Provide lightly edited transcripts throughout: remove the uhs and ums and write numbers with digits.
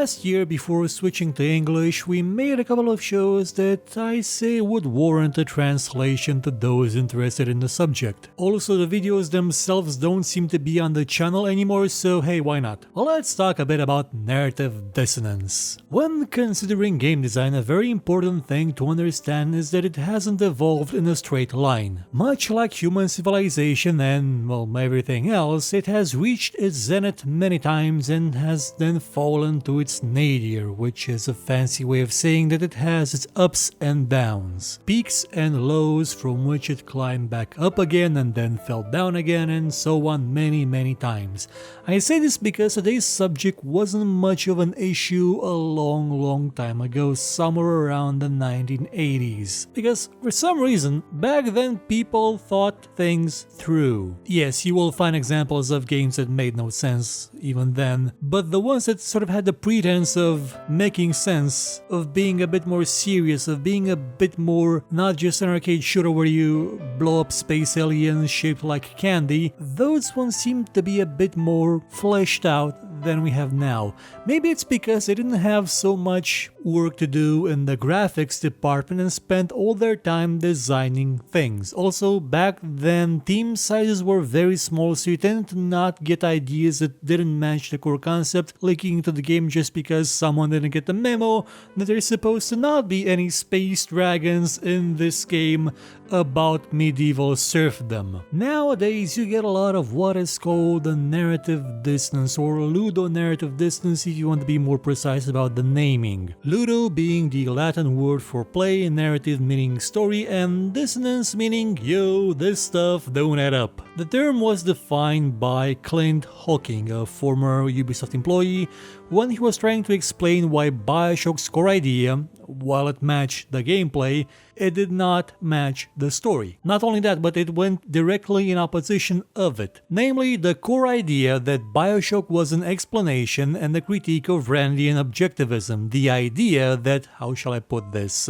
Last year, before switching to English, we made a couple of shows that I say would warrant a translation to those interested in the subject. Also, the videos themselves don't seem to be on the channel anymore, so hey, why not? Well, let's talk a bit about narrative dissonance. When considering game design, a very important thing to understand is that it hasn't evolved in a straight line. Much like human civilization and, well, everything else, it has reached its zenith many times and has then fallen to its nadir, which is a fancy way of saying that it has its ups and downs, peaks and lows from which it climbed back up again and then fell down again, and so on many times. I say this because today's subject wasn't much of an issue a long time ago, somewhere around the 1980s. Because for some reason, back then people thought things through. Yes, you will find examples of games that made no sense even then, but the ones that sort of had the pretense of making sense, of being a bit more serious, of being a bit more not just an arcade shooter where you blow up space aliens shaped like candy, those ones seem to be a bit more fleshed out than we have now. Maybe it's because they didn't have so much work to do in the graphics department and spent all their time designing things. Also, back then team sizes were very small, so you tend to not get ideas that didn't match the core concept leaking into the game just because someone didn't get the memo that there's supposed to not be any space dragons in this game about medieval serfdom. Nowadays, you get a lot of what is called the narrative dissonance, or Ludo-Narrative Dissonance if you want to be more precise about the naming. Ludo being the Latin word for play, narrative meaning story, and dissonance meaning, yo, this stuff don't add up. The term was defined by Clint Hawking, a former Ubisoft employee, when he was trying to explain why Bioshock's core idea, while it matched the gameplay, it did not match the story. Not only that, but it went directly in opposition of it. Namely, the core idea that Bioshock was an explanation and a critique of Randian objectivism. The idea that, how shall I put this,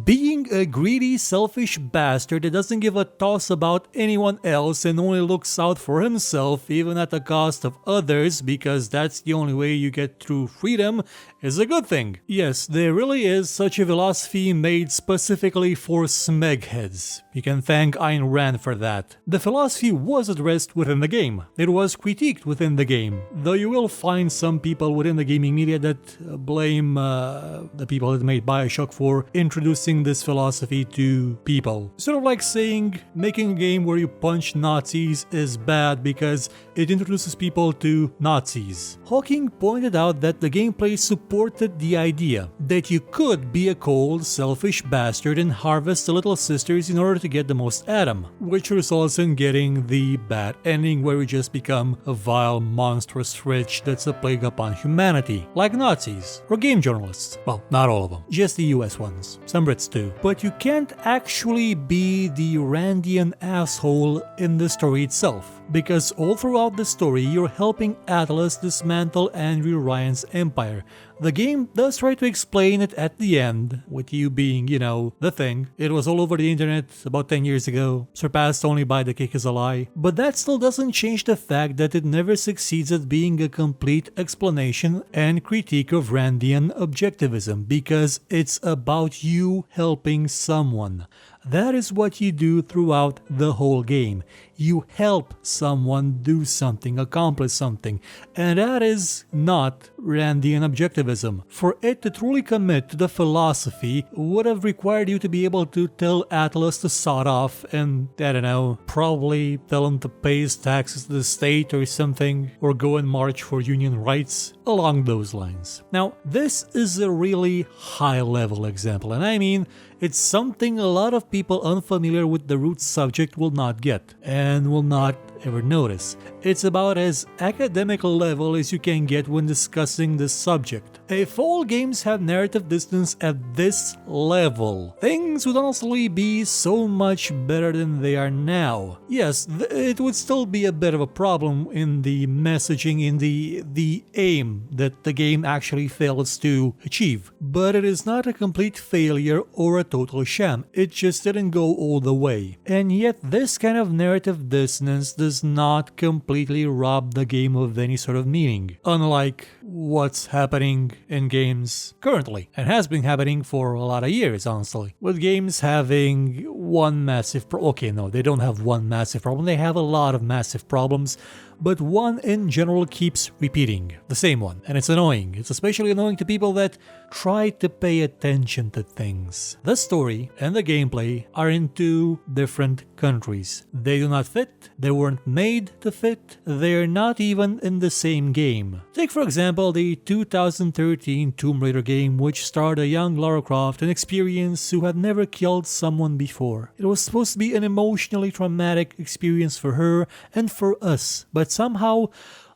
being a greedy, selfish bastard that doesn't give a toss about anyone else and only looks out for himself, even at the cost of others, because that's the only way you get true freedom, is a good thing. Yes, there really is such a philosophy made specifically for smegheads. You can thank Ayn Rand for that. The philosophy was addressed within the game. It was critiqued within the game, though you will find some people within the gaming media that blame the people that made Bioshock for introducing this philosophy to people. Sort of like saying making a game where you punch Nazis is bad because it introduces people to Nazis. Hawking pointed out that the gameplay supported the idea that you could be a cold, selfish bastard and harvest the little sisters in order to get the most at them, which results in getting the bad ending where you just become a vile, monstrous wretch that's a plague upon humanity, like Nazis or game journalists. Well, not all of them, just the US ones, some Brits too. But you can't actually be the Randian asshole in the story itself, because all throughout the story you're helping Atlas dismantle Andrew Ryan's empire. The game does try to explain it at the end, with you being, you know, the thing. It was all over the internet about 10 years ago, surpassed only by The Kick is a Lie. But that still doesn't change the fact that it never succeeds at being a complete explanation and critique of Randian objectivism, because it's about you helping someone. That is what you do throughout the whole game. You help someone do something, accomplish something, and that is not Randian objectivism. For it to truly commit to the philosophy would have required you to be able to tell Atlas to sod off and, I don't know, probably tell him to pay his taxes to the state or something, or go and march for union rights, along those lines. Now, this is a really high-level example, and I mean, it's something a lot of people unfamiliar with the root subject will not get, and will not ever notice. It's about as academic level as you can get when discussing this subject. If all games had narrative dissonance at this level, things would honestly be so much better than they are now. Yes, it would still be a bit of a problem in the messaging, in the aim that the game actually fails to achieve. But it is not a complete failure or a total sham, it just didn't go all the way. And yet this kind of narrative dissonance does not completely rob the game of any sort of meaning. Unlike what's happening in games currently, and has been happening for a lot of years, honestly. With games having one massive okay, no, they don't have one massive problem, they have a lot of massive problems, but one in general keeps repeating, the same one, and it's annoying. It's especially annoying to people that try to pay attention to things. The story and the gameplay are in two different countries. They do not fit, they weren't made to fit, they're not even in the same game. Take for example the 2013 Tomb Raider game, which starred a young Lara Croft, an experience who had never killed someone before. It was supposed to be an emotionally traumatic experience for her and for us, but somehow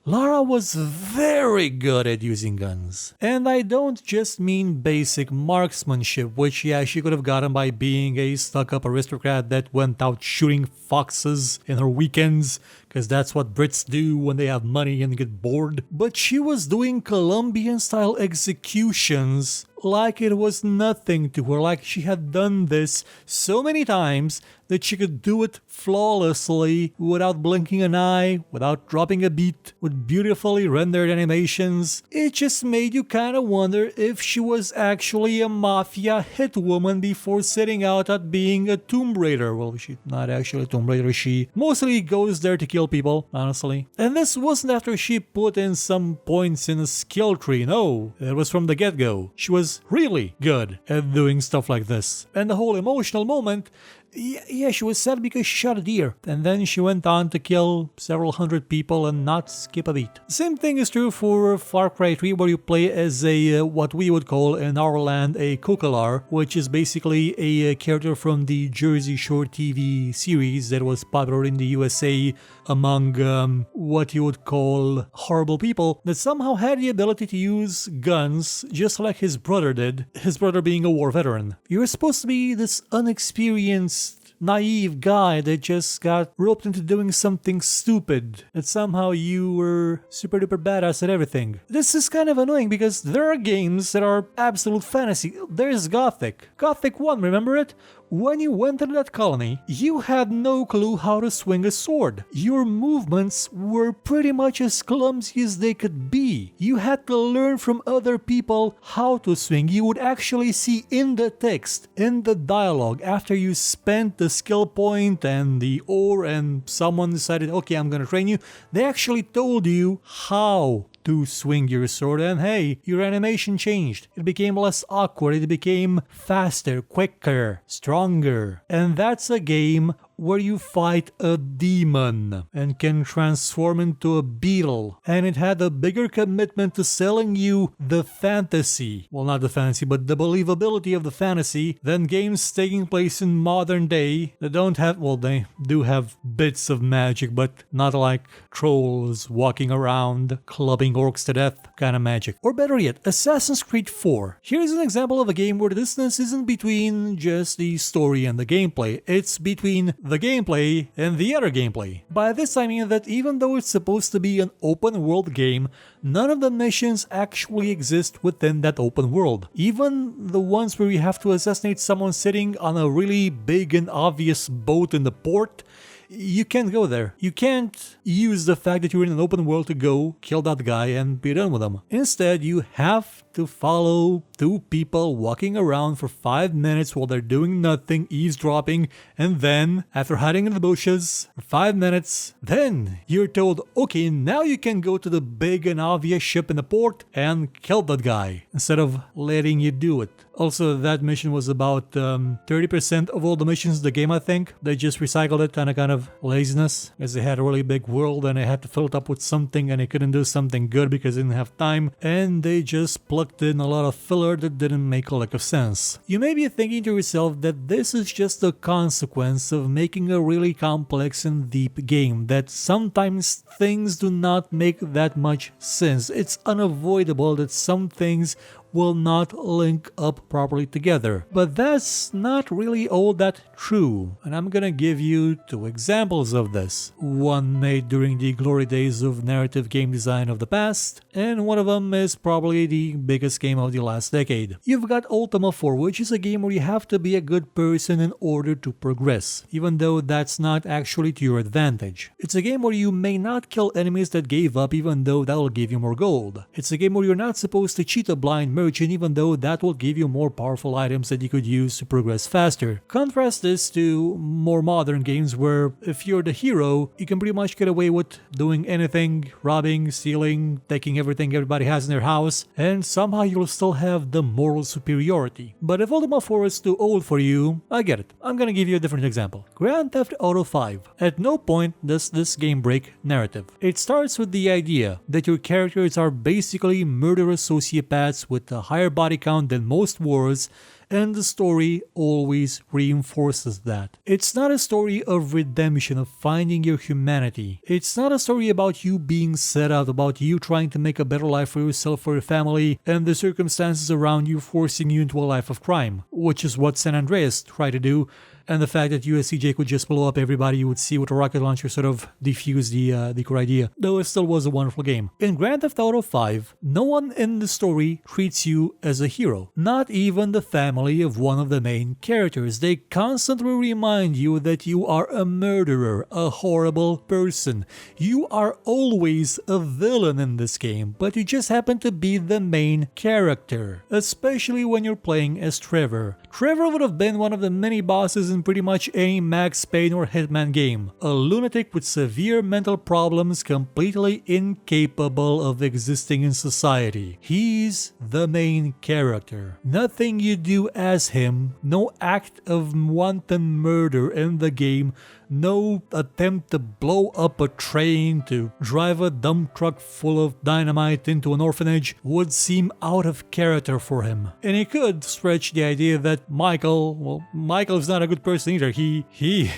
Lara was very good at using guns. And I don't just mean basic marksmanship, which yeah, she could have gotten by being a stuck-up aristocrat that went out shooting foxes in her weekends, because that's what Brits do when they have money and get bored. But she was doing Colombian-style executions like it was nothing to her, like she had done this so many times that she could do it flawlessly without blinking an eye, without dropping a beat, with beautifully rendered animations. It just made you kind of wonder if she was actually a mafia hitwoman before setting out at being a Tomb Raider. Well, she's not actually a Tomb Raider, she mostly goes there to kill people, honestly. And this wasn't after she put in some points in a skill tree, no, it was from the get-go. She was really good at doing stuff like this. And the whole emotional moment, yeah, she was sad because she shot a deer, and then she went on to kill several hundred people and not skip a beat. Same thing is true for Far Cry 3, where you play as a, what we would call in our land, a Kokolar, which is basically a character from the Jersey Shore TV series that was popular in the USA among what you would call horrible people, that somehow had the ability to use guns just like his brother did, his brother being a war veteran. You're supposed to be this unexperienced, naive guy that just got roped into doing something stupid, that somehow you were super duper badass at everything. This is kind of annoying because there are games that are absolute fantasy. There's Gothic. Gothic 1, remember it? When you went to that colony, you had no clue how to swing a sword. Your movements were pretty much as clumsy as they could be. You had to learn from other people how to swing. You would actually see in the text, in the dialogue, after you spent the skill point and the ore and someone decided, okay, I'm gonna train you, they actually told you how to swing your sword, and hey, your animation changed. It became less awkward, it became faster, quicker, stronger. And that's a game where you fight a demon and can transform into a beetle. And it had a bigger commitment to selling you the fantasy, well, not the fantasy, but the believability of the fantasy, than games taking place in modern day that don't have, well, they do have bits of magic, but not like trolls walking around clubbing orcs to death kind of magic. Or better yet, Assassin's Creed 4. Here's an example of a game where the distance isn't between just the story and the gameplay, it's between the gameplay and the other gameplay. By this I mean that even though it's supposed to be an open world game, none of the missions actually exist within that open world. Even the ones where you have to assassinate someone sitting on a really big and obvious boat in the port, you can't go there. You can't use the fact that you're in an open world to go kill that guy and be done with him. Instead, you have to follow two people walking around for 5 minutes while they're doing nothing, eavesdropping, and then, after hiding in the bushes for 5 minutes, then you're told, okay, now you can go to the big and obvious ship in the port and kill that guy, instead of letting you do it. Also, that mission was about 30% of all the missions in the game, I think. They just recycled it on a kind of laziness, as they had a really big world and they had to fill it up with something and they couldn't do something good because they didn't have time, and they just plugged in a lot of filler that didn't make a lick of sense. You may be thinking to yourself that this is just a consequence of making a really complex and deep game, that sometimes things do not make that much sense. It's unavoidable that some things will not link up properly together. But that's not really all that true, and I'm gonna give you 2 examples of this. One made during the glory days of narrative game design of the past, and one of them is probably the biggest game of the last decade. You've got Ultima 4, which is a game where you have to be a good person in order to progress, even though that's not actually to your advantage. It's a game where you may not kill enemies that gave up, even though that will give you more gold. It's a game where you're not supposed to cheat a blind merchant, even though that will give you more powerful items that you could use to progress faster. Contrast this to more modern games where if you're the hero, you can pretty much get away with doing anything, robbing, stealing, taking everything everybody has in their house, and somehow you'll still have the moral superiority. But if Ultima 4 is too old for you, I get it. I'm gonna give you a different example. Grand Theft Auto 5. At no point does this game break narrative. It starts with the idea that your characters are basically murderous sociopaths with a higher body count than most wars, and the story always reinforces that. It's not a story of redemption, of finding your humanity. It's not a story about you being set up, about you trying to make a better life for yourself, for your family, and the circumstances around you forcing you into a life of crime, which is what San Andreas tried to do. And the fact that USCJ could just blow up everybody you would see with a rocket launcher sort of defused the core idea, though it still was a wonderful game. In Grand Theft Auto 5, no one in the story treats you as a hero. Not even the family of one of the main characters. They constantly remind you that you are a murderer, a horrible person. You are always a villain in this game, but you just happen to be the main character, especially when you're playing as Trevor. Trevor would have been one of the many bosses in pretty much any Max Payne or Hitman game. A lunatic with severe mental problems, completely incapable of existing in society. He's the main character. Nothing you do as him, no act of wanton murder in the game, no attempt to blow up a train, to drive a dump truck full of dynamite into an orphanage would seem out of character for him. And he could stretch the idea that Michael's not a good person either. He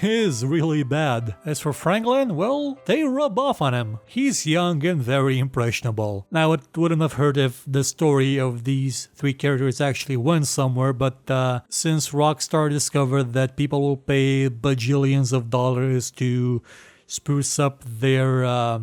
is really bad. As for Franklin, well, they rub off on him. He's young and very impressionable. Now, it wouldn't have hurt if the story of these 3 characters actually went somewhere, but since Rockstar discovered that people will pay bajillions of dollars to spruce up their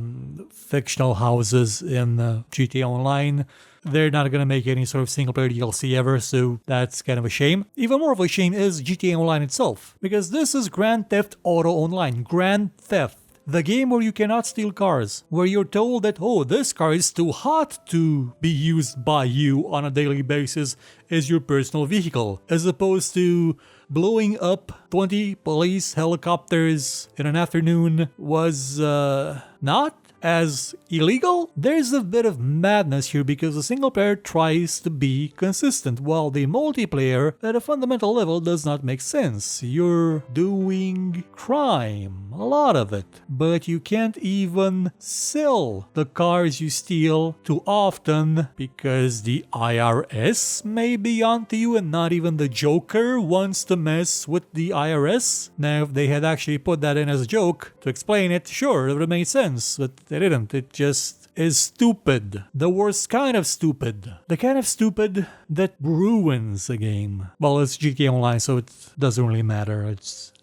fictional houses in GTA Online, they're not going to make any sort of single-player DLC ever, so that's kind of a shame. Even more of a shame is GTA Online itself, because this is Grand Theft Auto Online. Grand Theft. The game where you cannot steal cars, where you're told that, oh, this car is too hot to be used by you on a daily basis as your personal vehicle, as opposed to blowing up 20 police helicopters in an afternoon was not as illegal. There's a bit of madness here because the single player tries to be consistent while the multiplayer at a fundamental level does not make sense. You're doing crime, a lot of it, but you can't even sell the cars you steal too often because the IRS may be onto you and not even the Joker wants to mess with the IRS. Now, if they had actually put that in as a joke to explain it, sure, it would have made sense, but they didn't. It just is stupid. The worst kind of stupid. The kind of stupid that ruins a game. Well, it's GTA Online, so it doesn't really matter.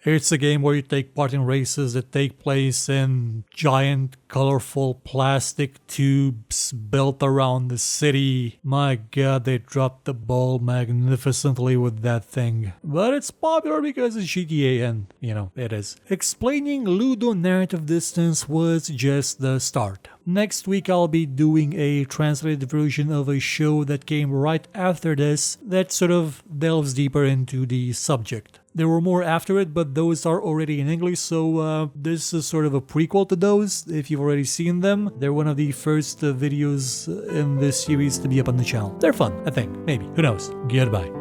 It's a game where you take part in races that take place in giant, colorful plastic tubes built around the city. My god, they dropped the ball magnificently with that thing. But it's popular because it's GTA and, it is. Explaining Ludo-Narrative Dissonance was just the start. Next week I'll be doing a translated version of a show that came right after this that sort of delves deeper into the subject. There were more after it, but those are already in English, so this is sort of a prequel to those, if you've already seen them. They're one of the first videos in this series to be up on the channel. They're fun, I think. Maybe. Who knows? Goodbye.